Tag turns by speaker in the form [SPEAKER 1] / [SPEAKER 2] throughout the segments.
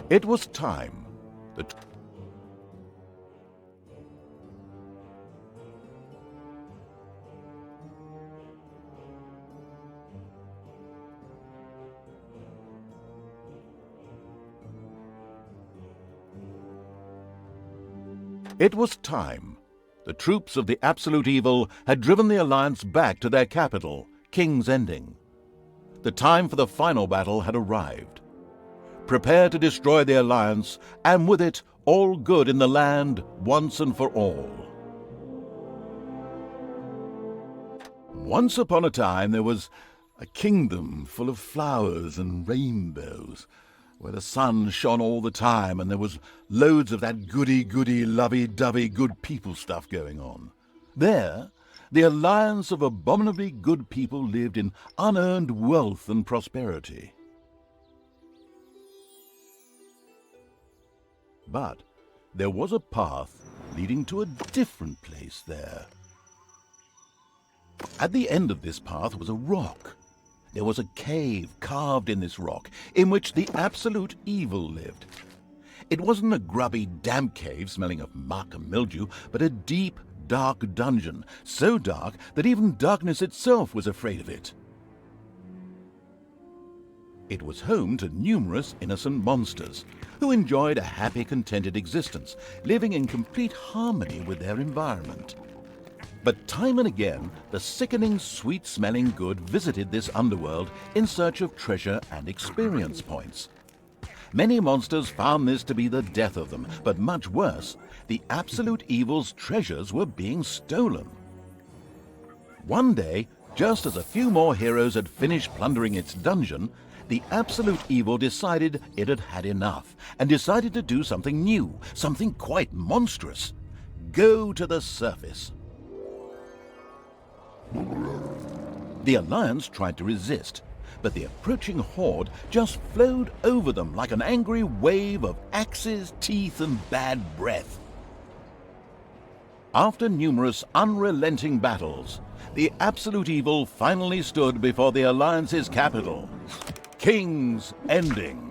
[SPEAKER 1] It was time. It was time. The troops of the absolute evil had driven the Alliance back to their capital, King's Ending. The time for the final battle had arrived. Prepare to destroy the Alliance, and with it, all good in the land once and for all. Once upon a time there was a kingdom full of flowers and rainbows, where the sun shone all the time and there was loads of that goody-goody, lovey-dovey good people stuff going on. There, the alliance of abominably good people lived in unearned wealth and prosperity. But there was a path leading to a different place there. At the end of this path was a rock. There was a cave carved in this rock in which the absolute evil lived. It wasn't a grubby, damp cave smelling of muck and mildew, but a deep, dark dungeon, so dark that even darkness itself was afraid of it. It was home to numerous innocent monsters who enjoyed a happy, contented existence, living in complete harmony with their environment. But time and again, the sickening, sweet-smelling good visited this underworld in search of treasure and experience points. Many monsters found this to be the death of them, but much worse, the absolute evil's treasures were being stolen. One day, just as a few more heroes had finished plundering its dungeon, the absolute evil decided it had had enough and decided to do something new, something quite monstrous. Go to the surface. The Alliance tried to resist, but the approaching horde just flowed over them like an angry wave of axes, teeth, and bad breath. After numerous unrelenting battles, the absolute evil finally stood before the Alliance's capital, King's Ending.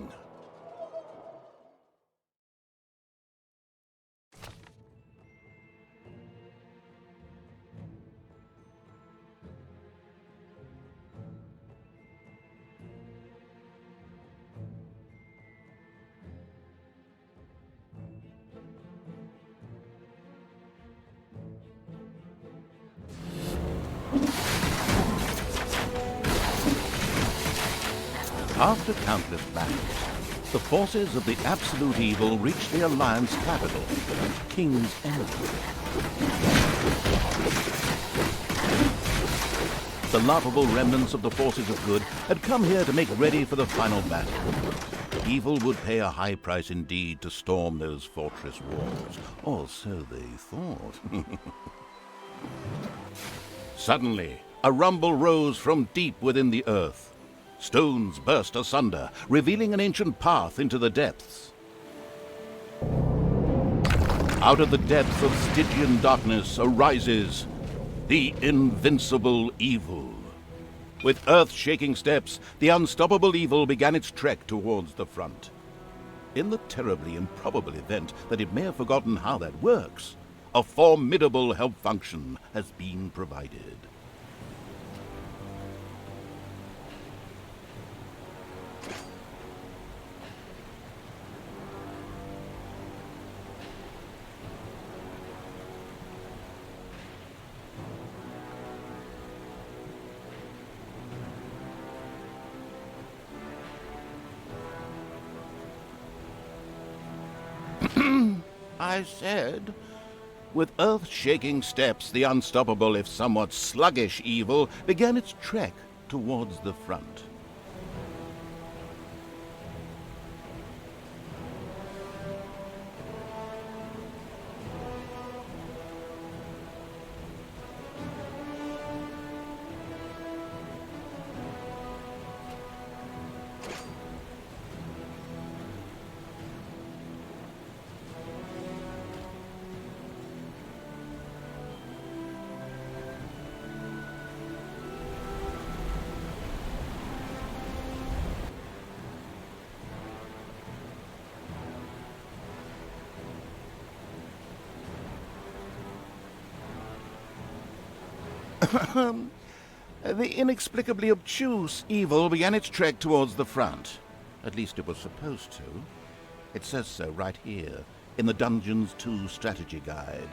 [SPEAKER 1] After countless battles, the forces of the absolute evil reached the Alliance capital, King's Ending. The laughable remnants of the forces of good had come here to make ready for the final battle. Evil would pay a high price indeed to storm those fortress walls, or so they thought. Suddenly, a rumble rose from deep within the earth. Stones burst asunder, revealing an ancient path into the depths. Out of the depths of Stygian darkness arises the invincible evil. With earth-shaking steps, the unstoppable evil began its trek towards the front. In the terribly improbable event that it may have forgotten how that works, a formidable help function has been provided. I said, with earth-shaking steps, the unstoppable, if somewhat sluggish evil began its trek towards the front. The inexplicably obtuse evil began its trek towards the front. At least it was supposed to. It says so right here, in the Dungeons 2 strategy guide.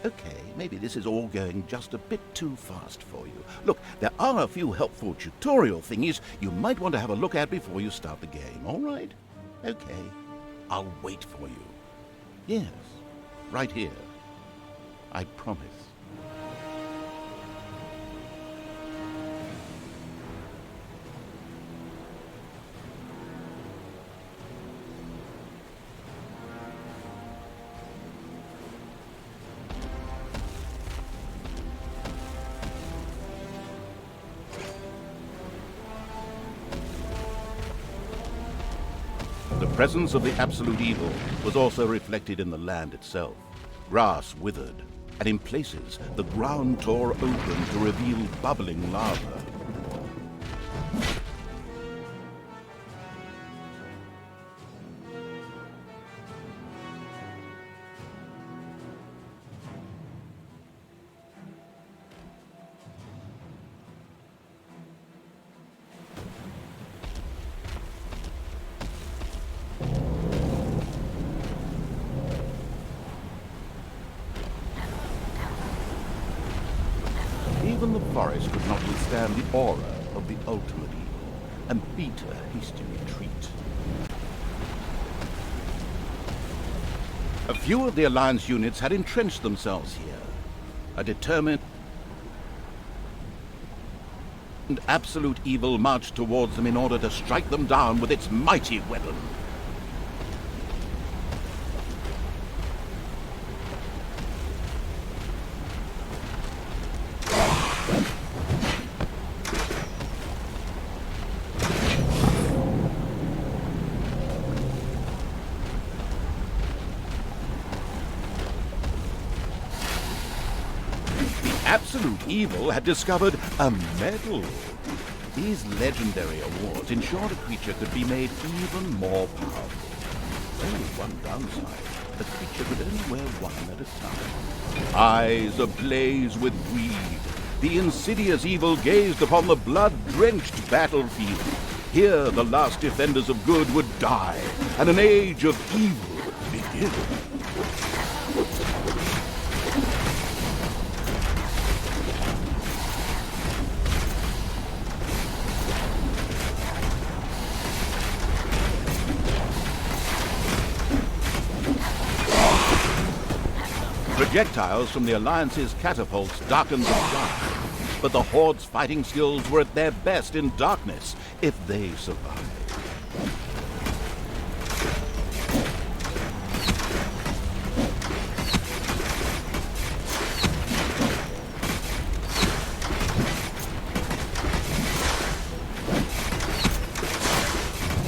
[SPEAKER 1] Okay, maybe this is all going just a bit too fast for you. Look, there are a few helpful tutorial thingies you might want to have a look at before you start the game, all right? Okay, I'll wait for you. Yes, right here. I promise. The presence of the absolute evil was also reflected in the land itself. Grass withered, and in places the ground tore open to reveal bubbling lava. Even the forest could not withstand the aura of the ultimate evil, and beat a hasty retreat. A few of the Alliance units had entrenched themselves here. A determined and absolute evil marched towards them in order to strike them down with its mighty weapon. Absolute evil had discovered a medal. These legendary awards ensured a creature could be made even more powerful. Only one downside: the creature could only wear one at a time. Eyes ablaze with greed, the insidious evil gazed upon the blood-drenched battlefield. Here the last defenders of good would die, and an age of evil begin. Projectiles from the Alliance's catapults darkened the sky, but the Horde's fighting skills were at their best in darkness, if they survived.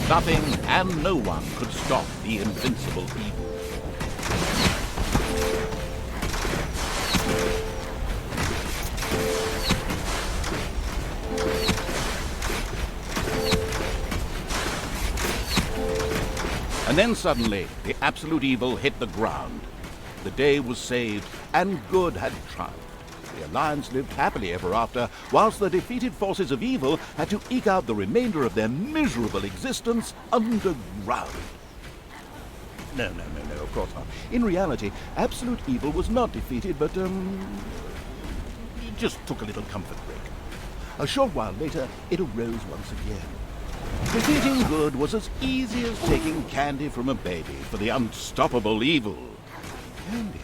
[SPEAKER 1] Nothing and no one could stop the invincible evil. And then suddenly, the absolute evil hit the ground. The day was saved, and good had triumphed. The Alliance lived happily ever after, whilst the defeated forces of evil had to eke out the remainder of their miserable existence underground. No, of course not. In reality, absolute evil was not defeated, but, it just took a little comfort break. A short while later, it arose once again. Defeating good was as easy as taking candy from a baby for the unstoppable evil. Candy?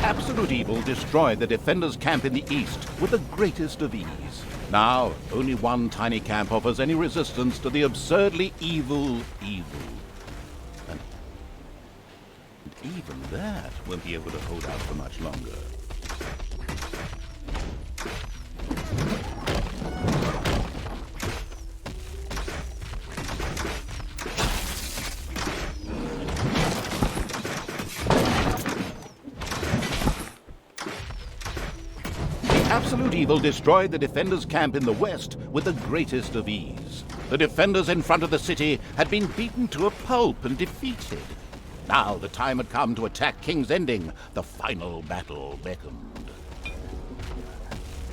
[SPEAKER 1] Absolute evil destroyed the defenders' camp in the east with the greatest of ease. Now, only one tiny camp offers any resistance to the absurdly evil. And even that won't be able to hold out for much longer. Absolute evil destroyed the defenders' camp in the west with the greatest of ease. The defenders in front of the city had been beaten to a pulp and defeated. Now the time had come to attack King's Ending. The final battle beckoned.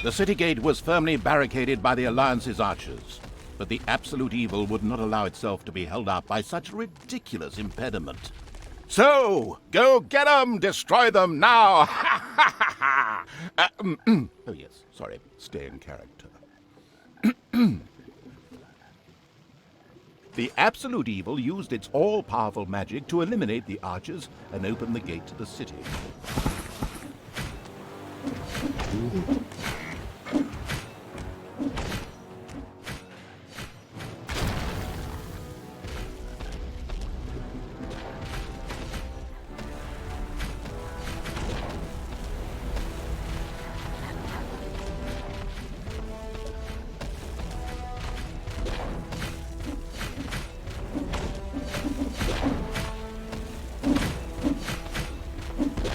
[SPEAKER 1] The city gate was firmly barricaded by the Alliance's archers, but the absolute evil would not allow itself to be held up by such a ridiculous impediment. So, go get them! Destroy them now! Oh yes, sorry, stay in character. The absolute evil used its all-powerful magic to eliminate the archers and open the gate to the city.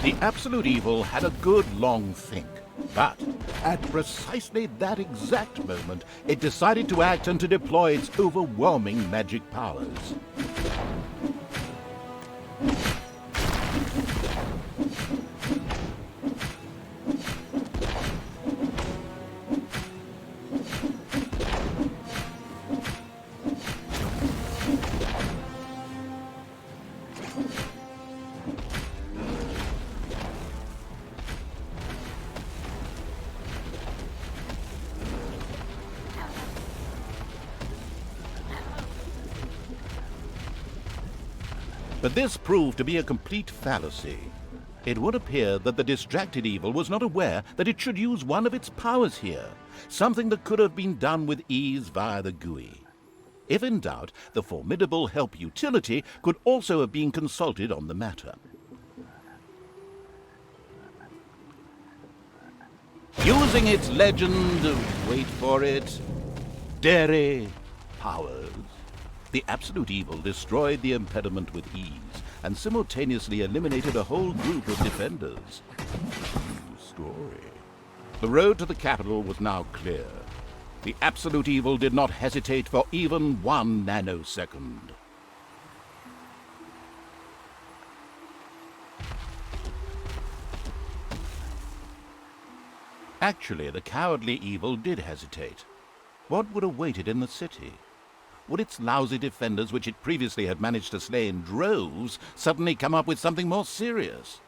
[SPEAKER 1] The absolute evil had a good long think, but at precisely that exact moment, it decided to act and to deploy its overwhelming magic powers. But this proved to be a complete fallacy. It would appear that the distracted evil was not aware that it should use one of its powers here, something that could have been done with ease via the GUI. If in doubt, the formidable help utility could also have been consulted on the matter. Using its legend, wait for it, dairy powers, the absolute evil destroyed the impediment with ease and simultaneously eliminated a whole group of defenders. True story. The road to the capital was now clear. The absolute evil did not hesitate for even 1 nanosecond. Actually, the cowardly evil did hesitate. What would await it in the city? Would its lousy defenders, which it previously had managed to slay in droves, suddenly come up with something more serious?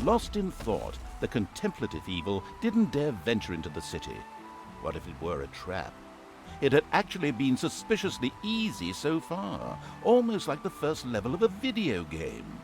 [SPEAKER 1] Lost in thought, the contemplative evil didn't dare venture into the city. What if it were a trap? It had actually been suspiciously easy so far, almost like the first level of a video game.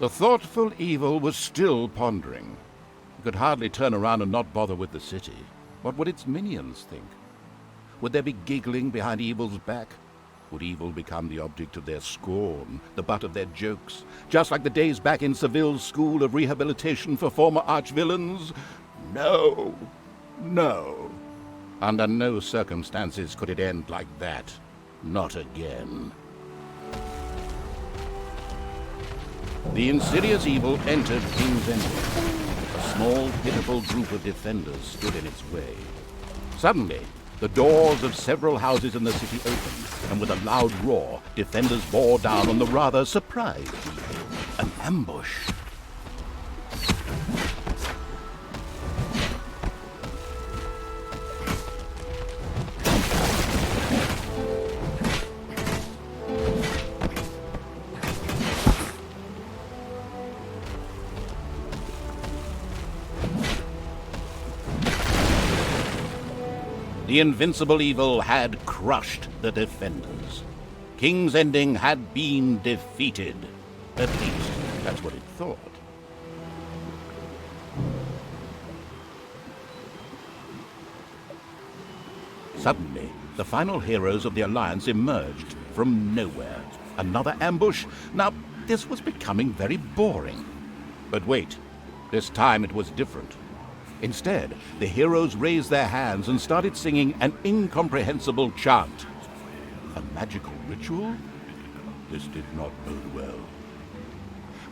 [SPEAKER 1] The thoughtful evil was still pondering. He could hardly turn around and not bother with the city. What would its minions think? Would they be giggling behind evil's back? Would evil become the object of their scorn, the butt of their jokes, just like the days back in Seville's school of rehabilitation for former arch-villains? No, no. Under no circumstances could it end like that. Not again. The insidious evil entered King's Ending. A small, pitiful group of defenders stood in its way. Suddenly, the doors of several houses in the city opened, and with a loud roar, defenders bore down on the rather surprised evil. An ambush. The invincible evil had crushed the defenders. King's Ending had been defeated. At least, that's what it thought. Suddenly, the final heroes of the Alliance emerged from nowhere. Another ambush? Now, this was becoming very boring. But wait, this time it was different. Instead, the heroes raised their hands and started singing an incomprehensible chant. A magical ritual? This did not bode well.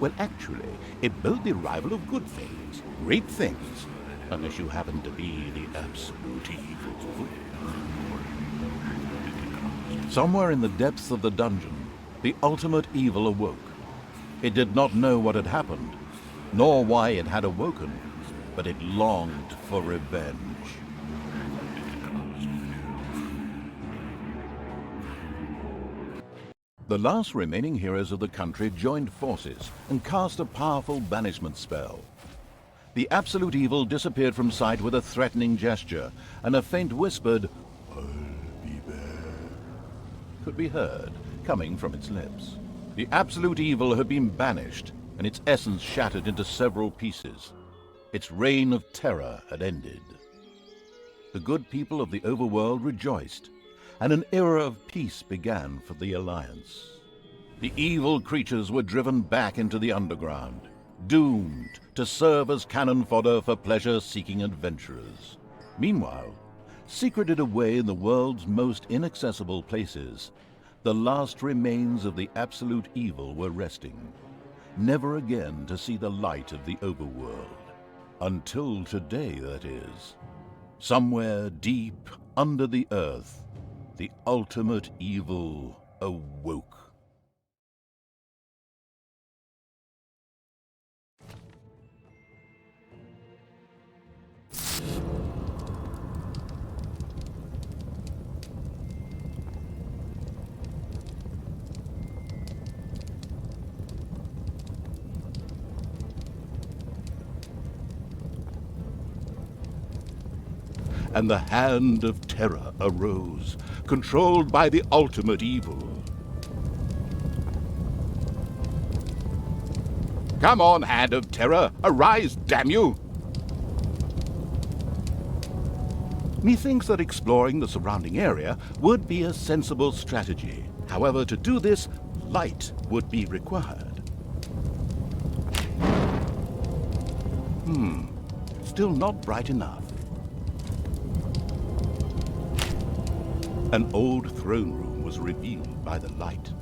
[SPEAKER 1] Well, actually, it bode the arrival of good things, great things, unless you happen to be the absolute evil. Somewhere in the depths of the dungeon, the ultimate evil awoke. It did not know what had happened, nor why it had awoken, but it longed for revenge. The last remaining heroes of the country joined forces and cast a powerful banishment spell. The absolute evil disappeared from sight with a threatening gesture, and a faint whispered, "I'll be back," could be heard coming from its lips. The absolute evil had been banished, and its essence shattered into several pieces. Its reign of terror had ended. The good people of the overworld rejoiced, and an era of peace began for the Alliance. The evil creatures were driven back into the underground, doomed to serve as cannon fodder for pleasure-seeking adventurers. Meanwhile, secreted away in the world's most inaccessible places, the last remains of the absolute evil were resting, never again to see the light of the overworld. Until today, that is. Somewhere deep under the earth, the ultimate evil awoke. And the Hand of Terror arose, controlled by the ultimate evil. Come on, Hand of Terror, arise, damn you! Methinks that exploring the surrounding area would be a sensible strategy. However, to do this, light would be required. Still not bright enough. An old throne room was revealed by the light.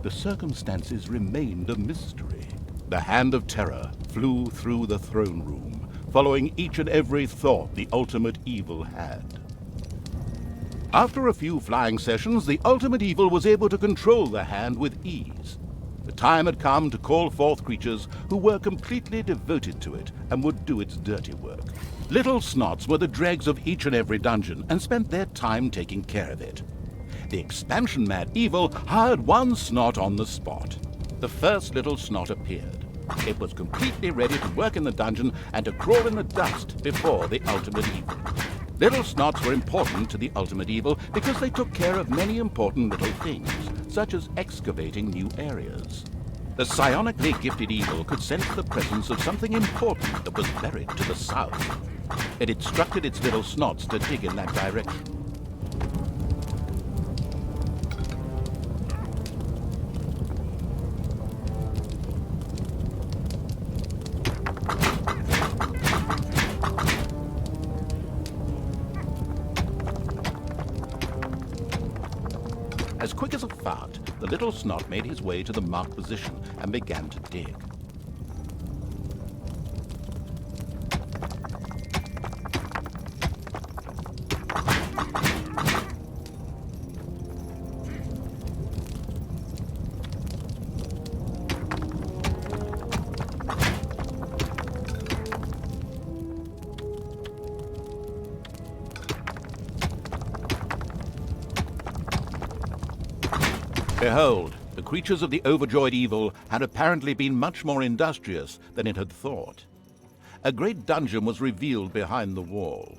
[SPEAKER 1] The circumstances remained a mystery. The Hand of Terror flew through the throne room, following each and every thought the ultimate evil had. After a few flying sessions, the ultimate evil was able to control the hand with ease. The time had come to call forth creatures who were completely devoted to it and would do its dirty work. Little snots were the dregs of each and every dungeon and spent their time taking care of it. The expansion-mad evil hired one snot on the spot. The first little snot appeared. It was completely ready to work in the dungeon and to crawl in the dust before the ultimate evil. Little snots were important to the ultimate evil because they took care of many important little things, such as excavating new areas. The psionically gifted evil could sense the presence of something important that was buried to the south. It instructed its little snots to dig in that direction. As quick as a fart, the little snot made his way to the marked position and began to dig. Behold, the creatures of the overjoyed evil had apparently been much more industrious than it had thought. A great dungeon was revealed behind the wall.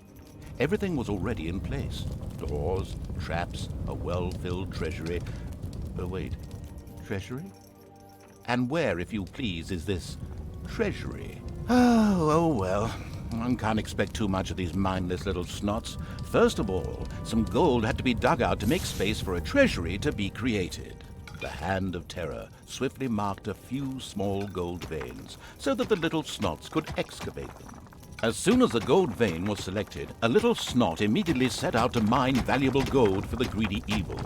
[SPEAKER 1] Everything was already in place. Doors, traps, a well-filled treasury. Oh, wait, treasury? And where, if you please, is this treasury? Oh well. One can't expect too much of these mindless little snots. First of all, some gold had to be dug out to make space for a treasury to be created. The hand of terror swiftly marked a few small gold veins so that the little snots could excavate them. As soon as the gold vein was selected, a little snot immediately set out to mine valuable gold for the greedy evil.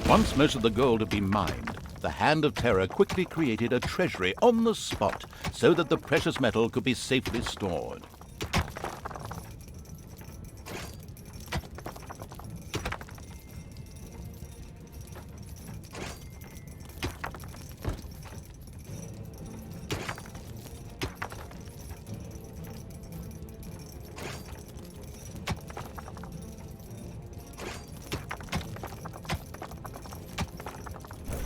[SPEAKER 1] Once most of the gold had been mined, the hand of terror quickly created a treasury on the spot so that the precious metal could be safely stored.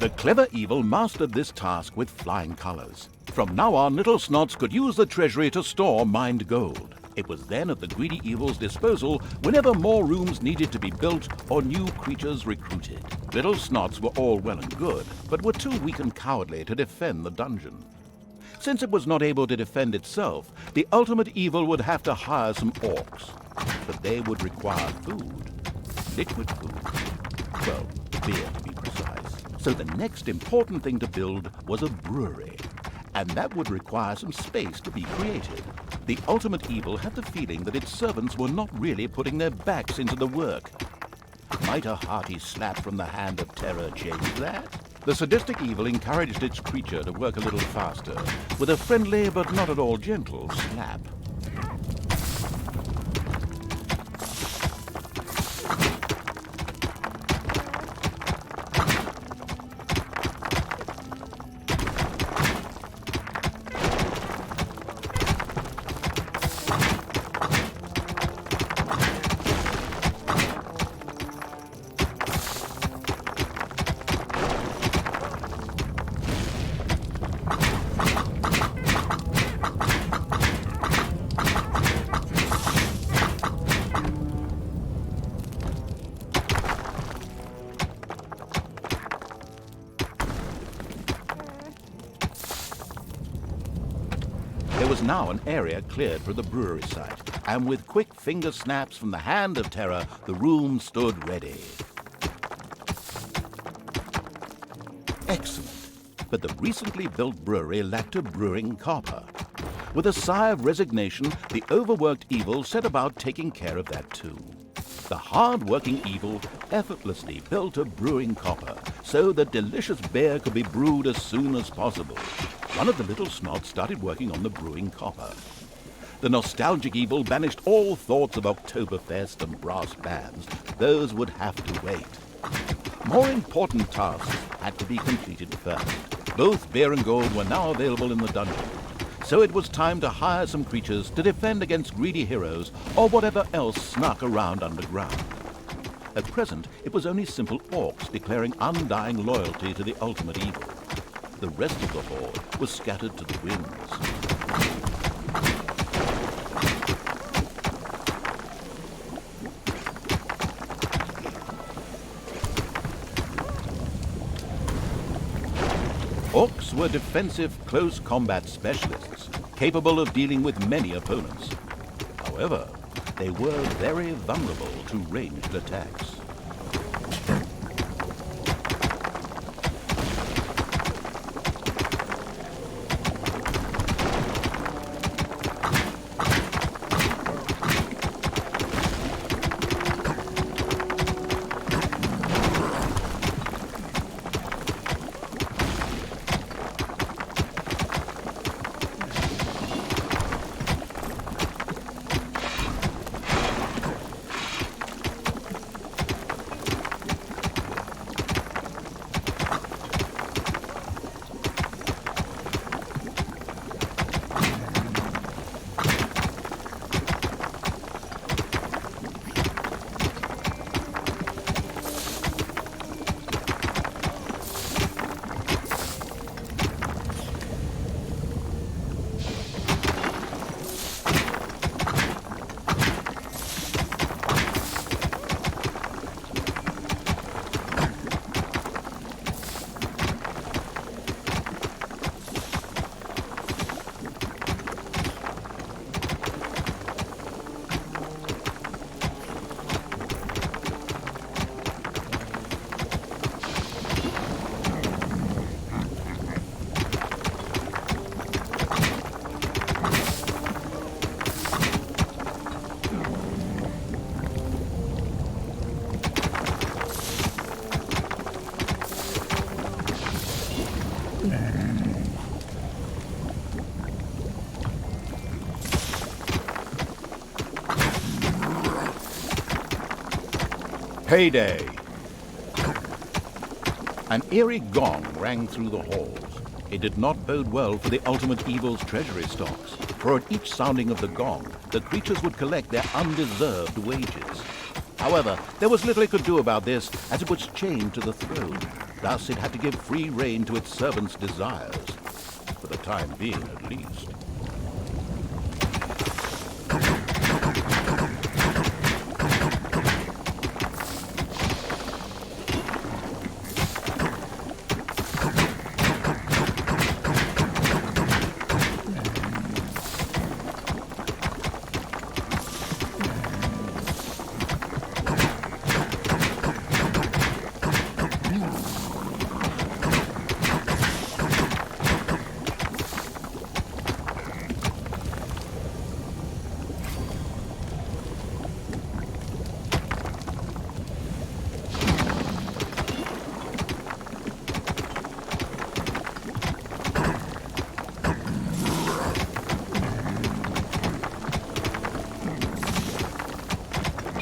[SPEAKER 1] The clever evil mastered this task with flying colors. From now on, little snots could use the treasury to store mined gold. It was then at the greedy evil's disposal whenever more rooms needed to be built or new creatures recruited. Little snots were all well and good, but were too weak and cowardly to defend the dungeon. Since it was not able to defend itself, the ultimate evil would have to hire some orcs. But they would require food. Liquid food. Well, beer to be precise. So the next important thing to build was a brewery, and that would require some space to be created. The ultimate evil had the feeling that its servants were not really putting their backs into the work. Might a hearty slap from the hand of terror change that? The sadistic evil encouraged its creature to work a little faster, with a friendly but not at all gentle slap. There was now an area cleared for the brewery site, and with quick finger snaps from the hand of terror, the room stood ready. Excellent. But the recently built brewery lacked a brewing copper. With a sigh of resignation, the overworked evil set about taking care of that too. The hard-working evil effortlessly built a brewing copper so that delicious beer could be brewed as soon as possible. One of the little snots started working on the brewing copper. The nostalgic evil banished all thoughts of Oktoberfest and brass bands. Those would have to wait. More important tasks had to be completed first. Both beer and gold were now available in the dungeon, so it was time to hire some creatures to defend against greedy heroes or whatever else snuck around underground. At present, it was only simple orcs declaring undying loyalty to the ultimate evil. The rest of the horde was scattered to the winds. Orcs were defensive close combat specialists, capable of dealing with many opponents. However, they were very vulnerable to ranged attacks. Payday! An eerie gong rang through the halls. It did not bode well for the ultimate evil's treasury stocks, for at each sounding of the gong, the creatures would collect their undeserved wages. However, there was little it could do about this, as it was chained to the throne. Thus it had to give free rein to its servants' desires, for the time being at least.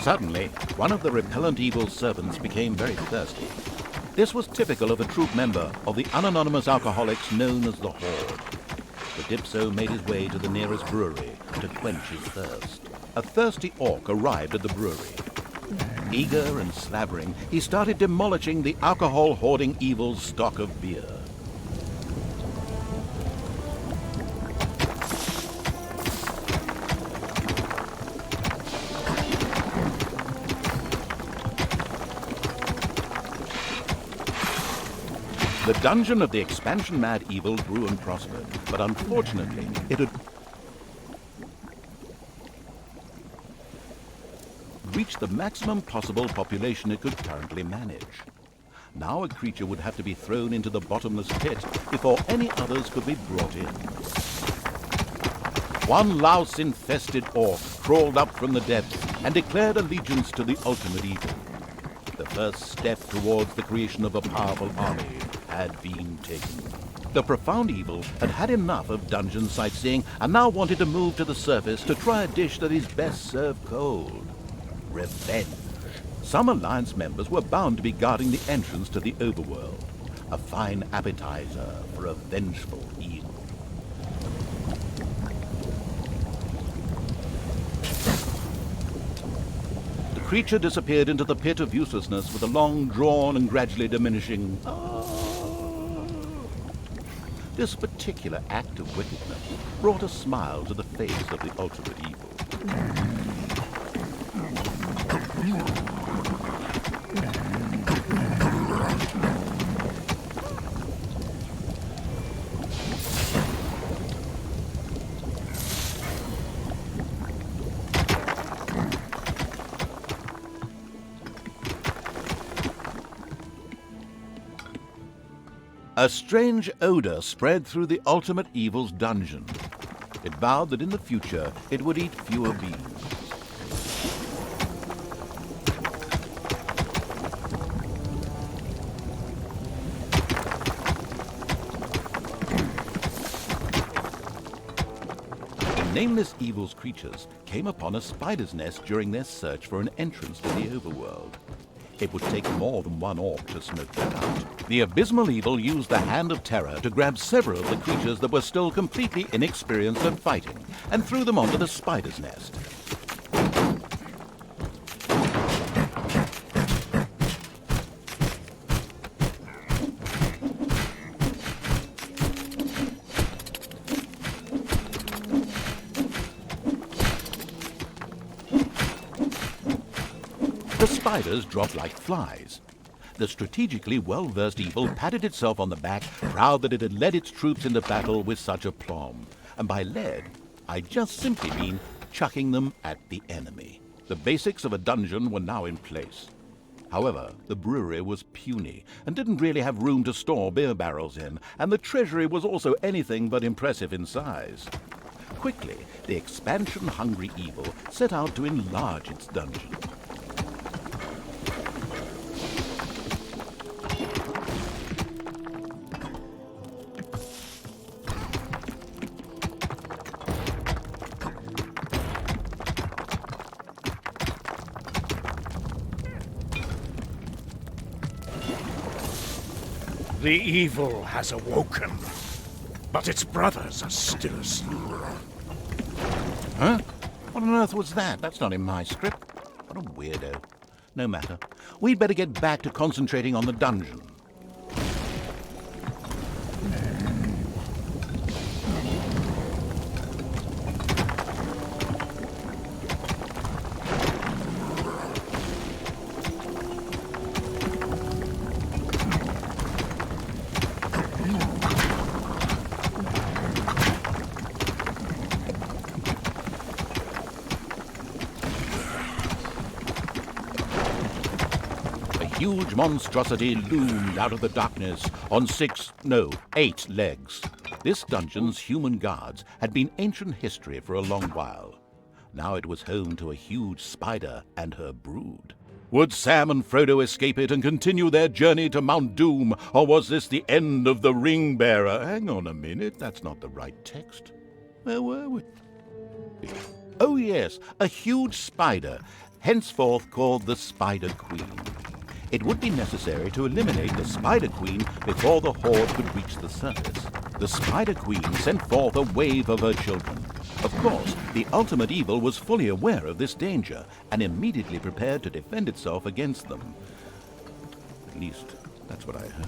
[SPEAKER 1] Suddenly, one of the repellent evil's servants became very thirsty. This was typical of a troop member of the unanonymous alcoholics known as the Horde. The Dipso made his way to the nearest brewery to quench his thirst. A thirsty orc arrived at the brewery. Eager and slavering, he started demolishing the alcohol-hoarding evil's stock of beer. The dungeon of the expansion-mad evil grew and prospered, but unfortunately, it had reached the maximum possible population it could currently manage. Now a creature would have to be thrown into the bottomless pit before any others could be brought in. One louse-infested orc crawled up from the depths and declared allegiance to the ultimate evil. The first step towards the creation of a powerful army had been taken. The profound evil had had enough of dungeon sightseeing and now wanted to move to the surface to try a dish that is best served cold. Revenge. Some Alliance members were bound to be guarding the entrance to the overworld. A fine appetizer for a vengeful evil. The creature disappeared into the pit of uselessness with a long drawn and gradually diminishing "ah." This particular act of wickedness brought a smile to the face of the ultimate evil. A strange odor spread through the ultimate evil's dungeon. It vowed that in the future it would eat fewer beings. The nameless evil's creatures came upon a spider's nest during their search for an entrance to the overworld. It would take more than one orc to smoke that out. The abysmal evil used the Hand of Terror to grab several of the creatures that were still completely inexperienced at fighting and threw them onto the spider's nest. The spiders dropped like flies. The strategically well-versed evil patted itself on the back, proud that it had led its troops into battle with such aplomb. And by led, I just simply mean chucking them at the enemy. The basics of a dungeon were now in place. However, the brewery was puny and didn't really have room to store beer barrels in, and the treasury was also anything but impressive in size. Quickly, the expansion-hungry evil set out to enlarge its dungeon.
[SPEAKER 2] The evil has awoken, but its brothers are still asleep.
[SPEAKER 1] Huh? What on earth was that? That's not in my script. What a weirdo. No matter. We'd better get back to concentrating on the dungeon. A huge monstrosity loomed out of the darkness on 8 legs. This dungeon's human guards had been ancient history for a long while. Now it was home to a huge spider and her brood. Would Sam and Frodo escape it and continue their journey to Mount Doom, or was this the end of the Ring-Bearer? Hang on a minute, that's not the right text. Where were we? Oh yes, a huge spider, henceforth called the Spider Queen. It would be necessary to eliminate the Spider Queen before the Horde could reach the surface. The Spider Queen sent forth a wave of her children. Of course, the ultimate evil was fully aware of this danger and immediately prepared to defend itself against them. At least, that's what I heard.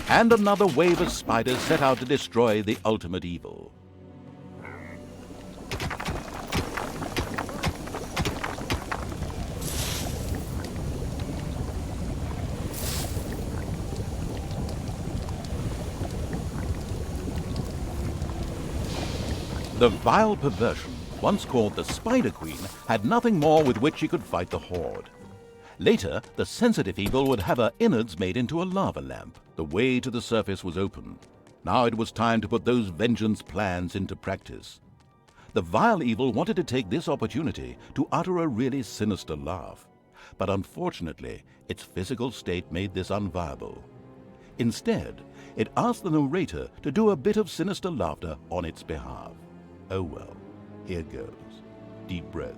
[SPEAKER 1] and another wave of spiders set out to destroy the ultimate evil. The vile perversion, once called the Spider Queen, had nothing more with which she could fight the Horde. Later, the sensitive evil would have her innards made into a lava lamp. The way to the surface was open. Now it was time to put those vengeance plans into practice. The vile evil wanted to take this opportunity to utter a really sinister laugh. But unfortunately, its physical state made this unviable. Instead, it asked the narrator to do a bit of sinister laughter on its behalf. Oh well, here goes. Deep breath.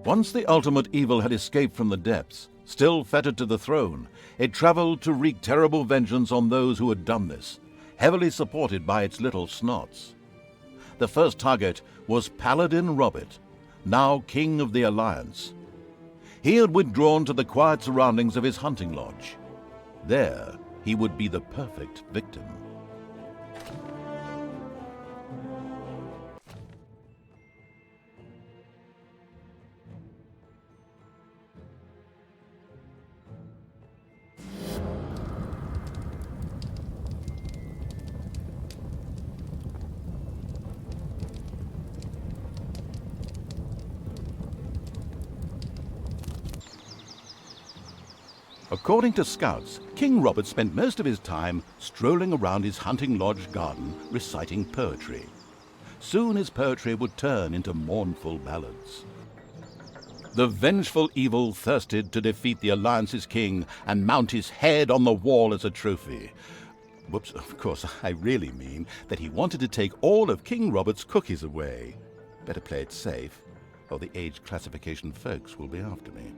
[SPEAKER 1] Once the ultimate evil had escaped from the depths, still fettered to the throne, it traveled to wreak terrible vengeance on those who had done this, heavily supported by its little snots. The first target was Paladin Robert, now King of the Alliance. He had withdrawn to the quiet surroundings of his hunting lodge. There, he would be the perfect victim. According to scouts, King Robert spent most of his time strolling around his hunting lodge garden reciting poetry. Soon his poetry would turn into mournful ballads. The vengeful evil thirsted to defeat the Alliance's king and mount his head on the wall as a trophy. Whoops, of course, I really mean that he wanted to take all of King Robert's cookies away. Better play it safe, or the age classification folks will be after me.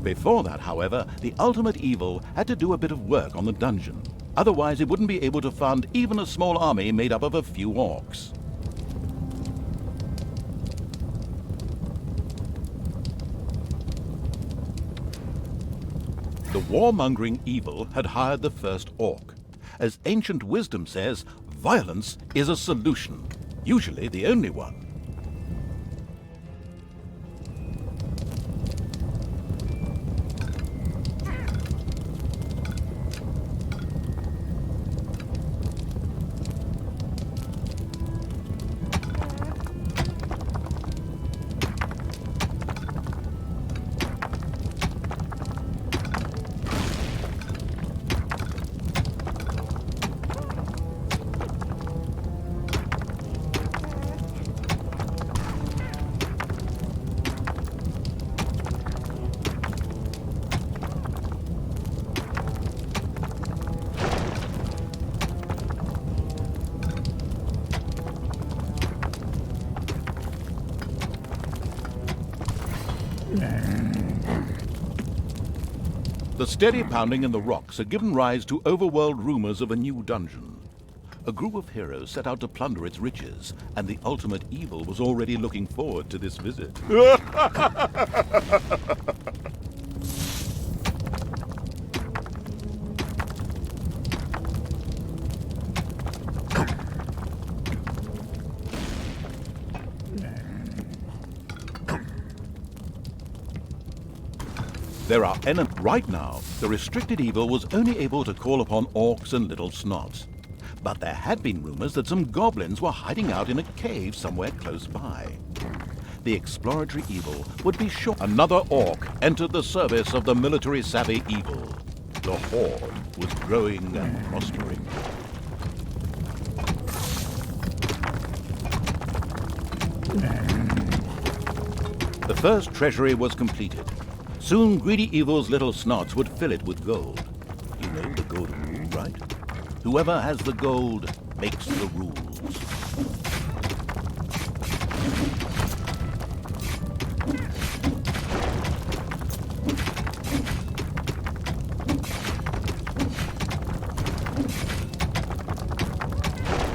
[SPEAKER 1] Before that, however, the ultimate evil had to do a bit of work on the dungeon. Otherwise, it wouldn't be able to fund even a small army made up of a few orcs. The warmongering evil had hired the first orc. As ancient wisdom says, violence is a solution, usually the only one. The steady pounding in the rocks had given rise to overworld rumors of a new dungeon. A group of heroes set out to plunder its riches, and the ultimate evil was already looking forward to this visit. There are enemies. Right now, the restricted evil was only able to call upon orcs and little snots. But there had been rumors that some goblins were hiding out in a cave somewhere close by. The exploratory evil would be sure. Another orc entered the service of the military-savvy evil. The Horde was growing and prospering. The first treasury was completed. Soon greedy evil's little snots would fill it with gold. You know the golden rule, right? Whoever has the gold makes the rules.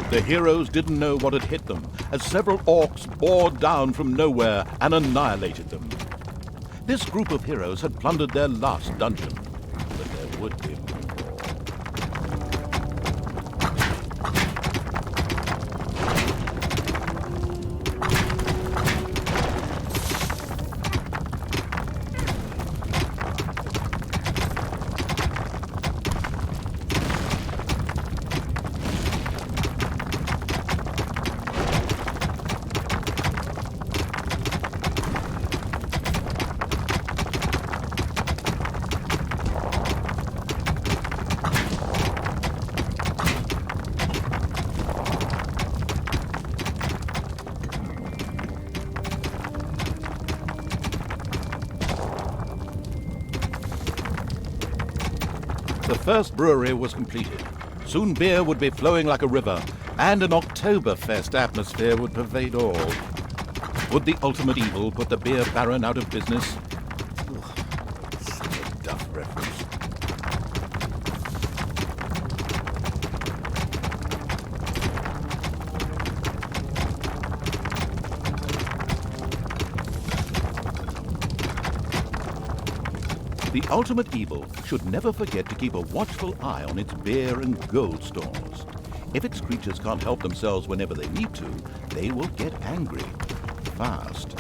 [SPEAKER 1] The heroes didn't know what had hit them, as several orcs bore down from nowhere and annihilated them. This group of heroes had plundered their last dungeon, but there would be more. The first brewery was completed. Soon beer would be flowing like a river, and an Oktoberfest atmosphere would pervade all. Would the ultimate evil put the beer baron out of business? Ugh, such a duff reference. The ultimate evil should never forget to keep a watchful eye on its beer and gold stores. If its creatures can't help themselves whenever they need to, they will get angry. Fast.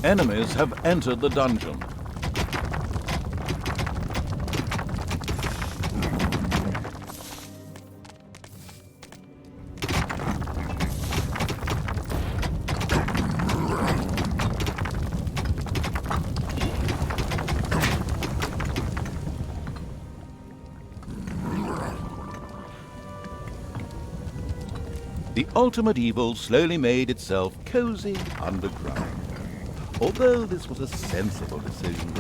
[SPEAKER 1] Enemies have entered the dungeon. The ultimate evil slowly made itself cozy underground. Although this was a sensible decision,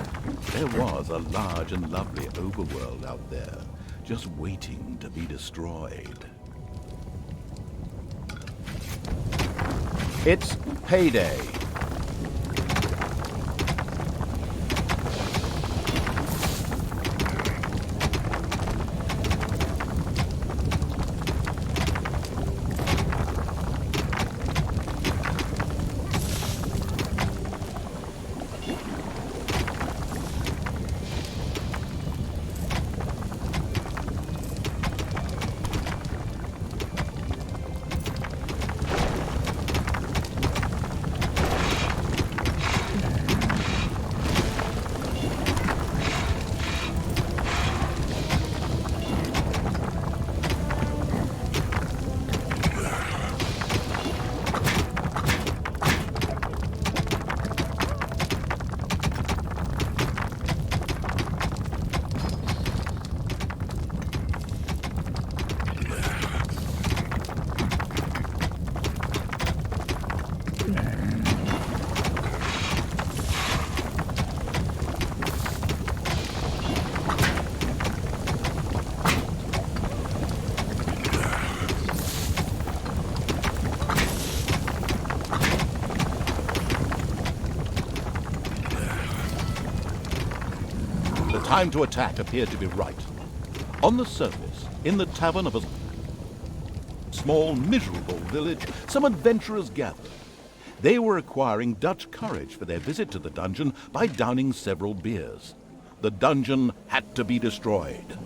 [SPEAKER 1] there was a large and lovely overworld out there, just waiting to be destroyed. It's payday. The time to attack appeared to be right. On the surface, in the tavern of a small, miserable village, some adventurers gathered. They were acquiring Dutch courage for their visit to the dungeon by downing several beers. The dungeon had to be destroyed.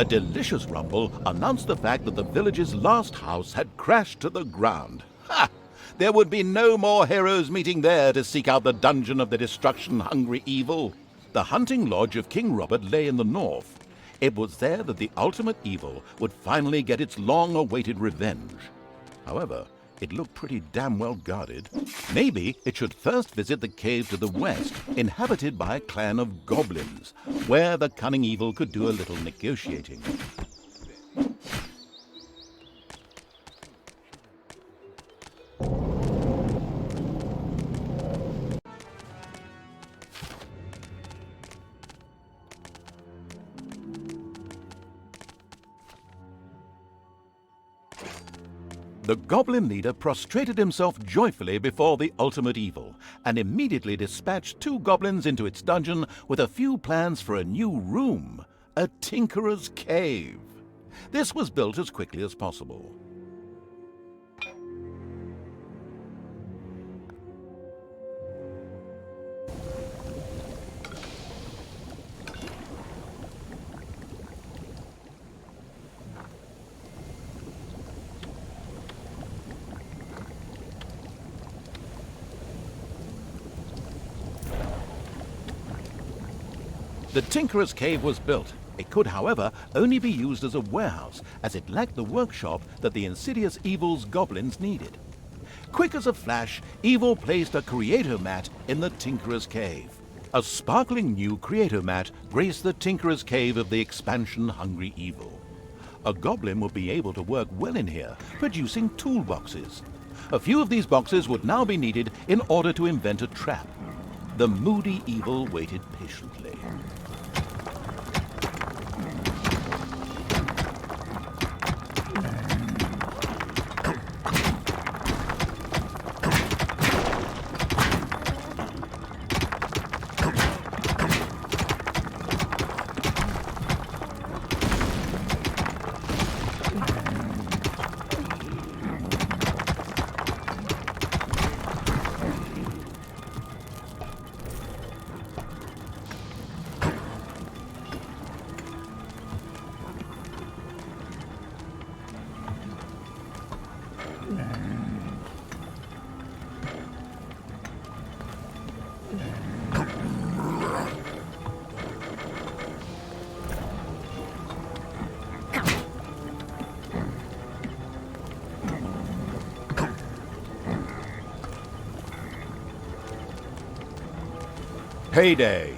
[SPEAKER 1] A delicious rumble announced the fact that the village's last house had crashed to the ground. Ha! There would be no more heroes meeting there to seek out the dungeon of the destruction-hungry evil. The hunting lodge of King Robert lay in the north. It was there that the ultimate evil would finally get its long-awaited revenge. However, it looked pretty damn well guarded. Maybe it should first visit the cave to the west, inhabited by a clan of goblins, where the cunning evil could do a little negotiating. The goblin leader prostrated himself joyfully before the ultimate evil and immediately dispatched 2 goblins into its dungeon with a few plans for a new room, a tinkerer's cave. This was built as quickly as possible. The Tinkerer's Cave was built. It could, however, only be used as a warehouse, as it lacked the workshop that the insidious evil's goblins needed. Quick as a flash, Evil placed a creator mat in the Tinkerer's Cave. A sparkling new creator mat graced the Tinkerer's Cave of the expansion-hungry evil. A goblin would be able to work well in here, producing toolboxes. A few of these boxes would now be needed in order to invent a trap. The moody evil waited patiently. Payday.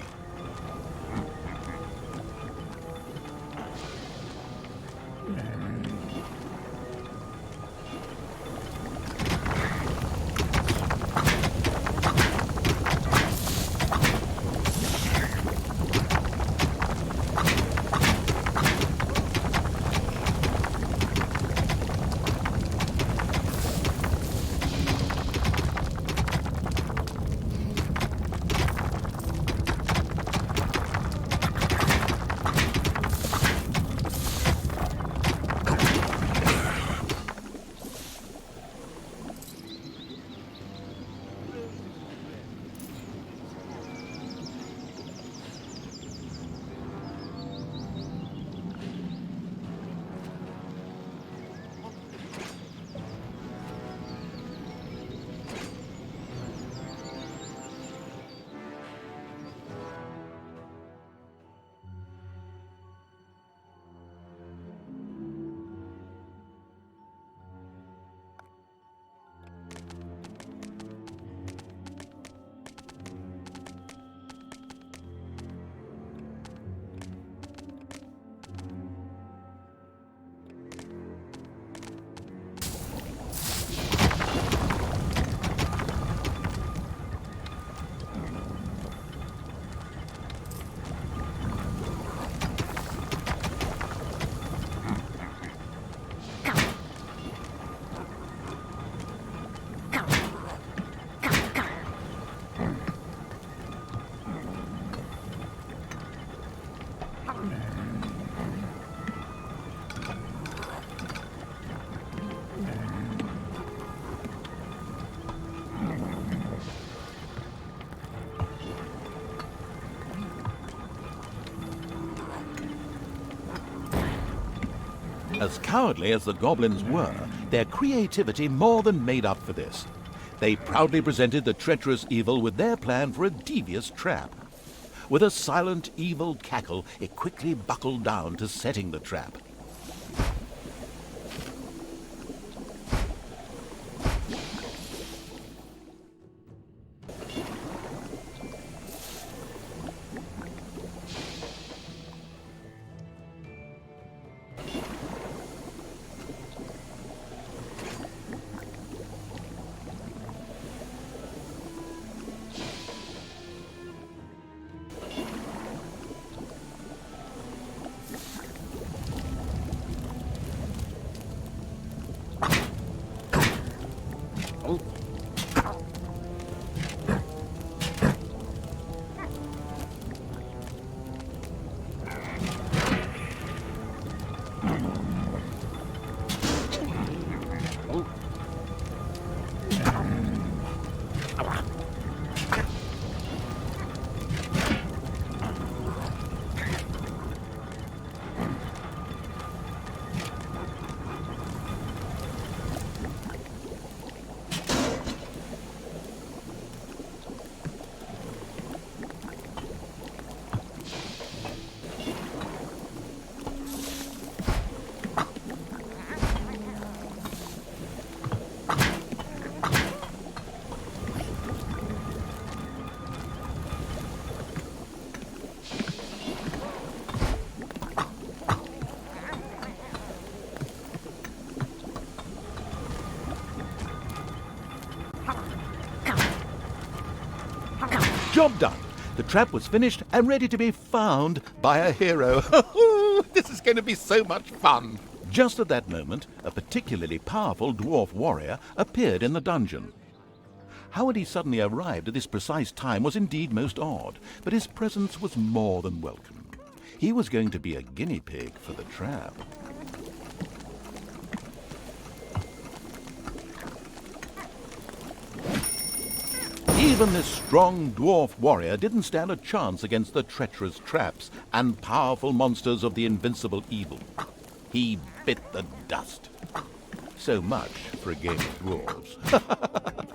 [SPEAKER 1] As cowardly as the goblins were, their creativity more than made up for this. They proudly presented the treacherous evil with their plan for a devious trap. With a silent, evil cackle, it quickly buckled down to setting the trap. Job done. The trap was finished and ready to be found by a hero. This is going to be so much fun. Just at that moment, a particularly powerful dwarf warrior appeared in the dungeon. How had he suddenly arrived at this precise time was indeed most odd, but his presence was more than welcome. He was going to be a guinea pig for the trap. Even this strong dwarf warrior didn't stand a chance against the treacherous traps and powerful monsters of the invincible evil. He bit the dust. So much for a game of dwarves.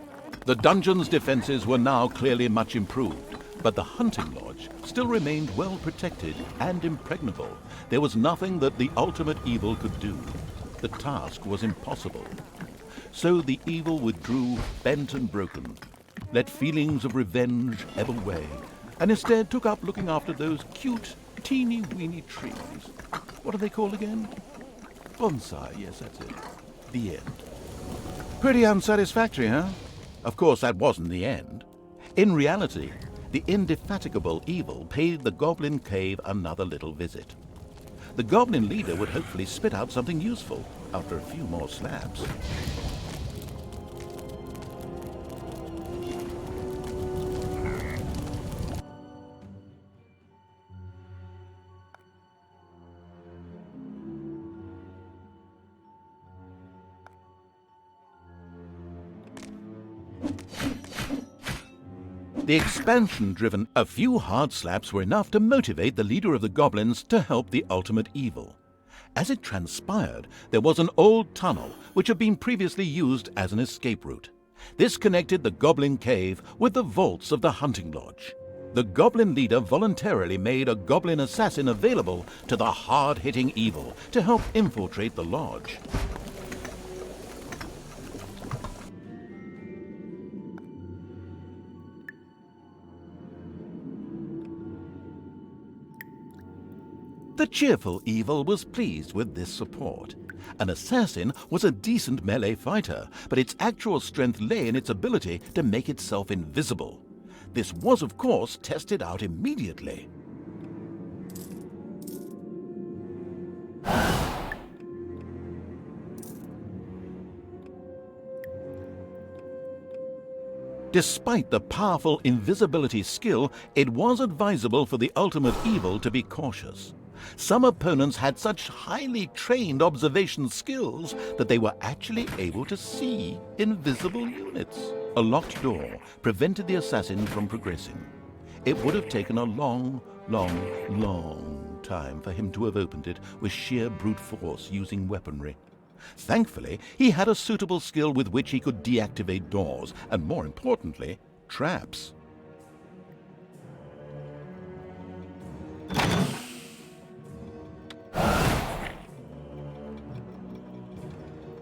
[SPEAKER 1] The dungeon's defenses were now clearly much improved, but the hunting lodge still remained well protected and impregnable. There was nothing that the ultimate evil could do. The task was impossible. So the evil withdrew, bent and broken, let feelings of revenge ebb away, and instead took up looking after those cute, teeny-weeny trees. What are they called again? Bonsai, yes, that's it. The end. Pretty unsatisfactory, huh? Of course, that wasn't the end. In reality, the indefatigable evil paid the goblin cave another little visit. The goblin leader would hopefully spit out something useful after a few more slabs. The expansion-driven, a few hard slaps were enough to motivate the leader of the goblins to help the ultimate evil. As it transpired, there was an old tunnel which had been previously used as an escape route. This connected the goblin cave with the vaults of the hunting lodge. The goblin leader voluntarily made a goblin assassin available to the hard-hitting evil to help infiltrate the lodge. The cheerful evil was pleased with this support. An assassin was a decent melee fighter, but its actual strength lay in its ability to make itself invisible. This was, of course, tested out immediately. Despite the powerful invisibility skill, it was advisable for the ultimate evil to be cautious. Some opponents had such highly trained observation skills that they were actually able to see invisible units. A locked door prevented the assassin from progressing. It would have taken a long time for him to have opened it with sheer brute force using weaponry. Thankfully, he had a suitable skill with which he could deactivate doors, and more importantly, traps.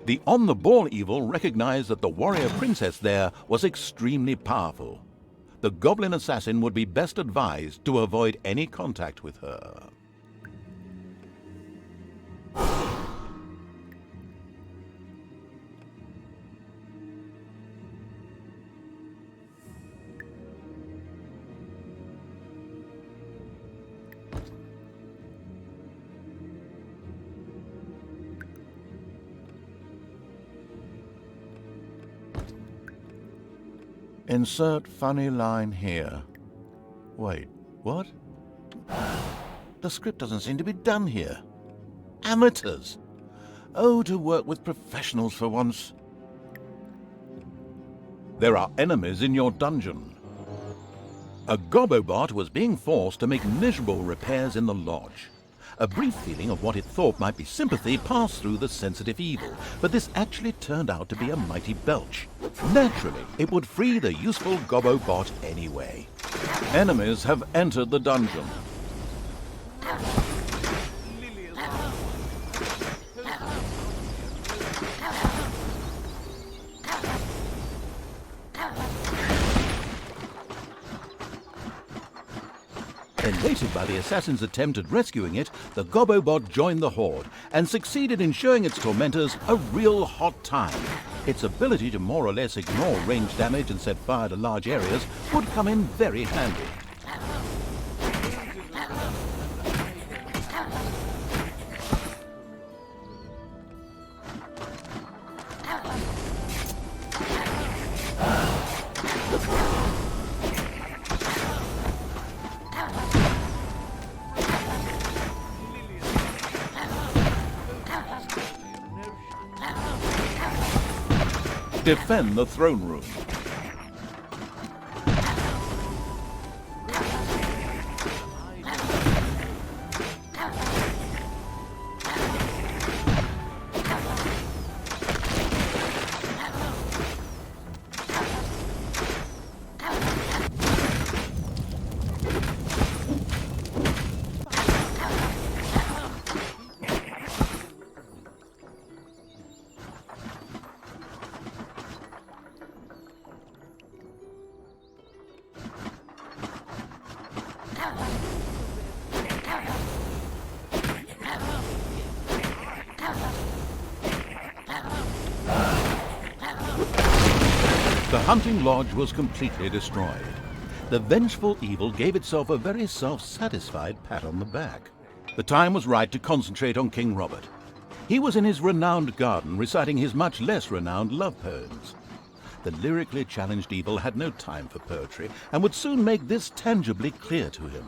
[SPEAKER 1] The on-the-ball evil recognized that the warrior princess there was extremely powerful. The goblin assassin would be best advised to avoid any contact with her. Insert funny line here. Wait, what? The script doesn't seem to be done here. Amateurs! Oh, to work with professionals for once. There are enemies in your dungeon. A Gobobot was being forced to make miserable repairs in the lodge. A brief feeling of what it thought might be sympathy passed through the sensitive evil, but this actually turned out to be a mighty belch. Naturally, it would free the useful Gobobot anyway. Enemies have entered the dungeon. Elated by the assassin's attempt at rescuing it, the Gobobot joined the horde and succeeded in showing its tormentors a real hot time. Its ability to more or less ignore ranged damage and set fire to large areas would come in very handy. Defend the throne room. The hunting lodge was completely destroyed. The vengeful evil gave itself a very self-satisfied pat on the back. The time was right to concentrate on King Robert. He was in his renowned garden reciting his much less renowned love poems. The lyrically challenged evil had no time for poetry and would soon make this tangibly clear to him.